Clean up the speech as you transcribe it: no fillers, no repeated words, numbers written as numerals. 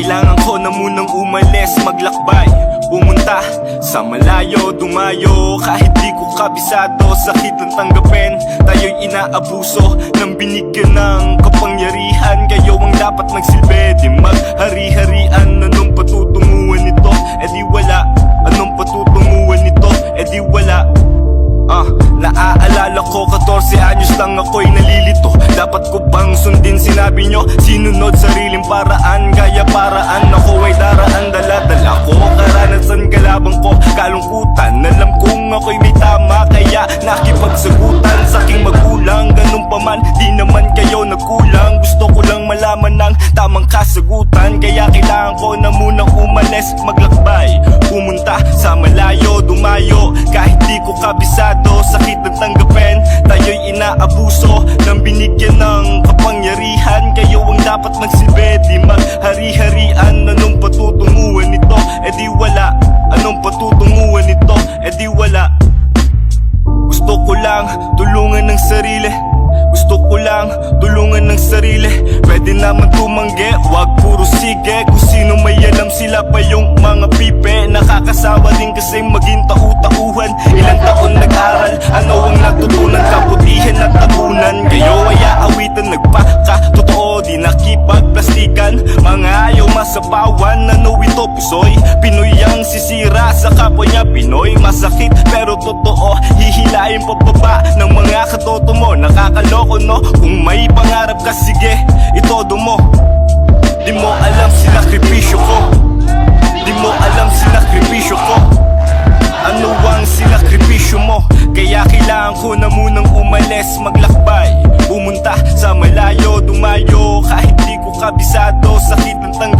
kailangan ko na munang umalis, maglakbay, pumunta sa malayo, dumayo. Kahit di ko kabisado, sakit ng tanggapin. Tayo'y inaabuso ng binigyan ng kapangyarihan. Kayo ang dapat magsilbi, di maghari-harian. Anong patutunguhan nito? E di wala. Anong patutunguhan nito? E di wala. Naaalala ko, 14 anyos lang ako'y nalilito. Dapat ko bang sundin sinabi nyo? Sinunod sariling paraan, gaya paraan. Ako ay daraan, dala-dala ko karanasan, kalabang ko kalungkutan. Alam kong ako'y may tama, kaya nakipagsagutan sa aking magulang. Ganun pa man, di naman kayo nagkulang. Gusto ko lang malaman ng tamang kasagutan. Kaya kailangan ko na munang umalis, maglakbay, pumunta sa malayo, dumayo. Kahit di ko kabisado, sakit ng tanggapin. Tayo'y inaabuso ng binigyan ng kapangyarihan. Kayo ang dapat magsilbi, di maghari-harian. Anong patutunguhan nito? E di wala. Anong patutunguhan nito? E di wala. Gusto ko lang tulungan ng sarili. Gusto ko lang tulungan ng sarili. Pwede naman tumanggi, wag puro sige. Kung sino may alam, sila pa yung mga pipe. Nakakasawa din kasi maging tau-tauhan. Ilang taon nag-aral, ano ang natutunan? Kabutihan at tabunan. Kayo ay aawitan, nagpaka totoo, di nakipagplastikan. Mga ayaw masapawan, ano ito pusoy? Pinoy ang sisira sa kapwa niya Pinoy. Masakit pero totoo, hihilain pababa ng mga katoto mo. Nakakaloko no, kung may pangarap ka sige, itodo mo. Di mo alam sinakripisyo ko. Di mo alam sinakripisyo ko. Ano ang sinakripisyo mo? Kaya kailangan ko na munang umalis, maglakbay, pumunta sa malayo, dumayo. Kahit di ko kabisado, sakit ng tanggapin.